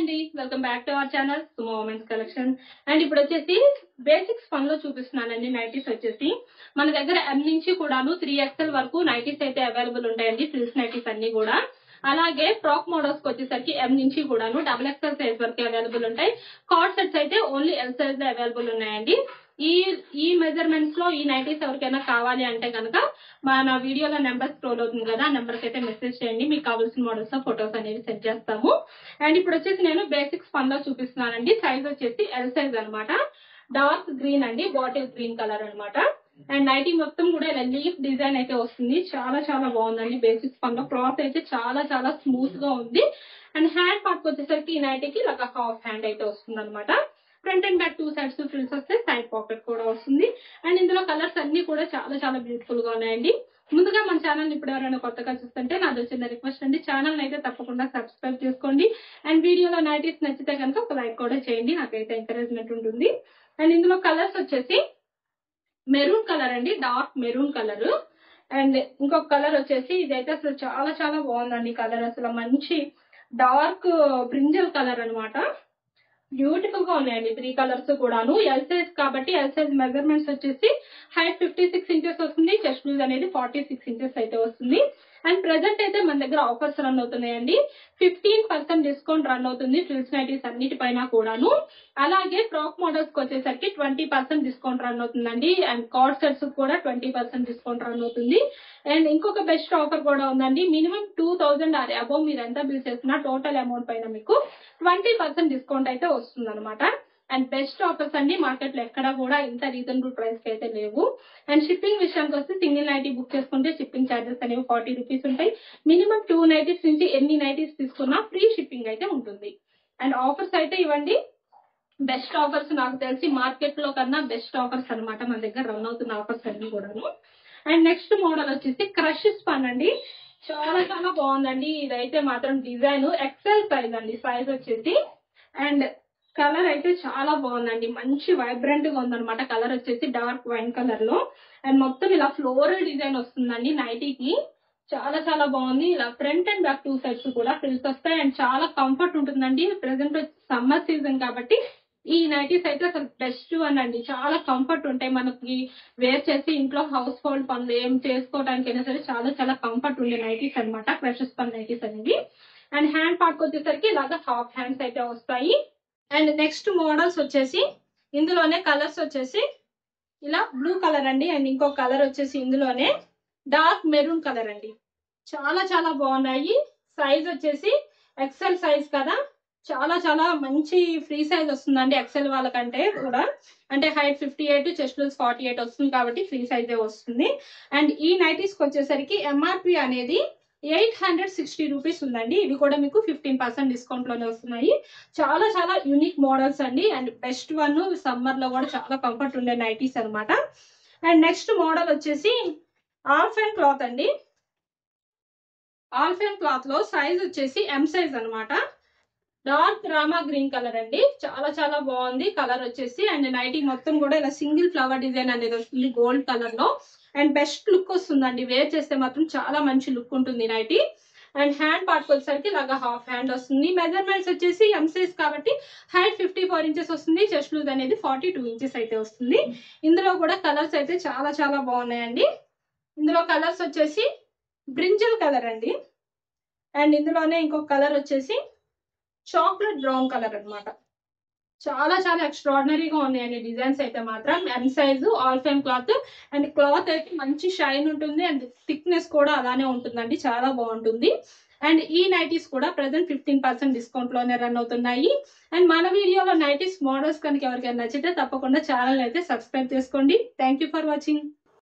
అండి, welcome back to our channel Sumo women's collection. And ఇప్పుడు వచ్చేసి బేసిక్స్ ఫన్ లో చూపిస్తున్నానండి. నైటీస్ వచ్చేసి మన దగ్గర ఎం నుంచి కూడాను 3XL వరకు నైటీస్ అయితే అవైలబుల్ ఉంటాయండి. ఫ్రిల్స్ నైటీస్ అన్ని కూడా. అలాగే ఫ్రాక్ మోడల్స్ వచ్చేసరికి ఎం నుంచి కూడాను XXL సైజ్ వరకు అవైలబుల్ ఉంటాయి. కార్డ్ సెట్స్ అయితే ఓన్లీ ఎల్ సైజ్ అవైలబుల్ ఉన్నాయండి. ఈ మెజర్మెంట్స్ లో ఈ నైటీస్ ఎవరికైనా కావాలి అంటే కనుక మన వీడియోలో నెంబర్ స్క్రోల్ అవుతుంది కదా, ఆ నెంబర్కి అయితే మెసేజ్ చేయండి. మీకు కావాల్సిన మోడల్స్ ఫొటోస్ అనేవి సెండ్ చేస్తాము. అండ్ ఇప్పుడు వచ్చేసి నేను బేసిక్స్ ఫన్ లో చూపిస్తున్నానండి. సైజ్ వచ్చేసి ఎల్ సైజ్ అనమాట. డార్క్ గ్రీన్ అండి, బాటిల్ గ్రీన్ కలర్ అనమాట. అండ్ నైటీ మొత్తం కూడా ఇలా లీఫ్ డిజైన్ అయితే వస్తుంది. చాలా చాలా బాగుందండి. బేసిక్స్ ఫన్ లో క్లాత్ అయితే చాలా చాలా స్మూత్ గా ఉంది. అండ్ హ్యాండ్ పార్ట్ వచ్చేసరికి ఈ నైటీకి ఇలా హాఫ్ హ్యాండ్ అయితే వస్తుంది అనమాట. Front and back 2 sides frills వస్తే సైడ్ పాకెట్ కూడా వస్తుంది. అండ్ ఇందులో కలర్స్ అన్ని కూడా చాలా చాలా బ్యూటిఫుల్ గా ఉన్నాయండి. ముందుగా మన ఛానల్ ఇప్పుడు ఎవరైనా కొత్తగా చూస్తుంటే నాది వచ్చిన రిక్వెస్ట్ అండి, ఛానల్ అయితే తప్పకుండా సబ్స్క్రైబ్ చేసుకోండి. అండ్ వీడియోలో నైటీస్ నచ్చితే కనుక ఒక లైక్ కూడా చేయండి, నాకైతే ఎంకరేజ్మెంట్ ఉంటుంది. అండ్ ఇందులో కలర్స్ వచ్చేసి మెరూన్ కలర్ అండి, డార్క్ మెరూన్ కలర్. అండ్ ఇంకొక కలర్ వచ్చేసి ఇదైతే అసలు చాలా చాలా బాగుందండి. కలర్ అసలు మంచి డార్క్ బ్రింజల్ కలర్ అనమాట. బ్యూటిఫుల్ గా ఉన్నాయండి 3 కలర్స్ కూడాను. ఎల్ సైజ్ కాబట్టి ఎల్ సైజ్ మెజర్మెంట్స్ వచ్చేసి హైట్ 56 ఇంచెస్ వస్తుంది, చెస్ట్ లూజ్ అనేది 46 ఇంచెస్ అయితే వస్తుంది. అండ్ ప్రెసెంట్ అయితే మన దగ్గర ఆఫర్స్ రన్ అవుతున్నాయండి. 15% డిస్కౌంట్ రన్ అవుతుంది ఫ్రిల్స్ నైటీస్ అన్నిటిపైన కూడాను. అలాగే ఫ్రాక్ మోడల్స్ కి వచ్చేసరికి 20% డిస్కౌంట్ రన్ అవుతుందండి. అండ్ కార్డ్ సెట్స్ కూడా 20% డిస్కౌంట్ రన్ అవుతుంది. అండ్ ఇంకొక బెస్ట్ ఆఫర్ కూడా ఉందండి. మినిమం 2000 ఆర్ అబౌవ్ మీరు ఎంత బిల్ చేసినా టోటల్ అమౌంట్ పైన మీకు 20% డిస్కౌంట్ అయితే వస్తుంది అనమాట. అండ్ బెస్ట్ ఆఫర్స్ అండి, మార్కెట్ లో ఎక్కడ కూడా ఇంత రీజనబుల్ ప్రైస్ కి అయితే లేవు. అండ్ షిప్పింగ్ విషయానికి వస్తే సింగిల్ నైటీ బుక్ చేసుకుంటే షిప్పింగ్ ఛార్జెస్ అనేవి 40 రూపీస్ ఉంటాయి. మినిమం 2 నైటీస్ నుంచి ఎన్ని నైటీస్ తీసుకున్నా ఫ్రీ షిప్పింగ్ అయితే ఉంటుంది. అండ్ ఆఫర్స్ అయితే ఇవ్వండి, బెస్ట్ ఆఫర్స్ నాకు తెలిసి మార్కెట్ లో కన్నా బెస్ట్ ఆఫర్స్ అనమాట మన దగ్గర రన్ అవుతున్న ఆఫర్స్ అన్ని కూడాను. అండ్ నెక్స్ట్ మోడల్ వచ్చేసి క్రష్ స్పన్ అండి. చాలా చాలా బాగుందండి. ఇదైతే మాత్రం డిజైన్ ఎక్సెల్ సైజ్ అండి, సైజ్ వచ్చేసి. అండ్ కలర్ అయితే చాలా బాగుందండి, మంచి వైబ్రెంట్ గా ఉందన్నమాట. కలర్ వచ్చేసి డార్క్ వైన్ కలర్ లో. అండ్ మొత్తం ఇలా ఫ్లోరల్ డిజైన్ వస్తుందండి నైటీకి. చాలా చాలా బాగుంది. ఇలా ఫ్రంట్ అండ్ బ్యాక్ 2 సైడ్స్ కూడా ఫ్రిల్స్ వస్తాయి. అండ్ చాలా కంఫర్ట్ ఉంటుందండి. ప్రెసెంట్ సమ్మర్ సీజన్ కాబట్టి ఈ నైటీస్ అయితే అసలు బెస్ట్ అండి. చాలా కంఫర్ట్ ఉంటాయి, మనకి వేర్ చేసి ఇంట్లో హౌస్ హోల్డ్ పనులు ఏం చేసుకోవడానికైనా సరే చాలా చాలా కంఫర్ట్ ఉండే నైటీస్ అనమాట క్రష్ స్పన్ నైటీస్ అనేవి. అండ్ హ్యాండ్ పార్ట్ వచ్చేసరికి ఇలాగా హాఫ్ హ్యాండ్స్ అయితే వస్తాయి. అండ్ నెక్స్ట్ మోడల్స్ వచ్చేసి ఇందులోనే కలర్స్ వచ్చేసి ఇలా బ్లూ కలర్ అండి. అండ్ ఇంకో కలర్ వచ్చేసి ఇందులోనే డార్క్ మెరూన్ కలర్ అండి. చాలా చాలా బాగున్నాయి. సైజ్ వచ్చేసి ఎక్సెల్ సైజ్ కదా, చాలా చాలా మంచి ఫ్రీ సైజ్ వస్తుందండి ఎక్సెల్ వాళ్ళకంటే కూడా. అంటే హైట్ 58, చెస్ట్ లూజ్ 48 వస్తుంది కాబట్టి ఫ్రీ సైజే వస్తుంది. అండ్ ఈ నైటీస్ కి వచ్చేసరికి ఎంఆర్పి అనేది 860 రూపీస్ ఉందండి. ఇవి కూడా మీకు 15% డిస్కౌంట్ లోనే వస్తున్నాయి. చాలా చాలా యూనిక్ మోడల్స్ అండి. అండ్ బెస్ట్ వన్, సమ్మర్ లో కూడా చాలా కంఫర్ట్ ఉండే నైటీస్ అనమాట. అండ్ నెక్స్ట్ మోడల్ వచ్చేసి ఆల్ఫెన్ క్లాత్ అండి. ఆల్ఫెన్ క్లాత్ లో సైజ్ వచ్చేసి ఎం సైజ్ అనమాట. డార్క్ రామా గ్రీన్ కలర్ అండి. చాలా చాలా బాగుంది కలర్ వచ్చేసి. అండ్ నైటీ మొత్తం కూడా ఇలా సింగిల్ ఫ్లవర్ డిజైన్ అనేది వస్తుంది గోల్డ్ కలర్ లో. అండ్ బెస్ట్ లుక్ వస్తుందండి, వేర్ చేస్తే మాత్రం చాలా మంచి లుక్ ఉంటుంది నైటీ. అండ్ హ్యాండ్ పార్ట్ వచ్చేసరికి ఇలాగా హాఫ్ హ్యాండ్ వస్తుంది. మెజర్మెంట్స్ వచ్చేసి ఎం సైజ్ కాబట్టి హైట్ 54 ఇంచెస్ వస్తుంది, చెస్ట్ లూజ్ అనేది 42 ఇంచెస్ అయితే వస్తుంది. ఇందులో కూడా కలర్స్ అయితే చాలా చాలా బాగున్నాయండి. ఇందులో కలర్స్ వచ్చేసి బ్రింజల్ కలర్ అండి. అండ్ ఇందులోనే ఇంకొక కలర్ వచ్చేసి చాక్లెట్ బ్రౌన్ కలర్ అనమాట. చాలా చాలా ఎక్స్ట్రాడినరీగా ఉన్నాయండి డిజైన్స్ అయితే మాత్రం. ఎం సైజు, ఆల్ఫెన్ క్లాత్. అండ్ క్లాత్ అయితే మంచి షైన్ ఉంటుంది. అండ్ థిక్నెస్ కూడా అలానే ఉంటుందండి, చాలా బాగుంటుంది. అండ్ ఈ నైటీస్ కూడా ప్రెసెంట్ 15% డిస్కౌంట్ లోనే రన్ అవుతున్నాయి. అండ్ మన వీడియోలో నైటీస్ మోడల్స్ కనుక ఎవరికైనా నచ్చితే తప్పకుండా ఛానల్ అయితే సబ్స్క్రైబ్ చేసుకోండి. Thank you for watching.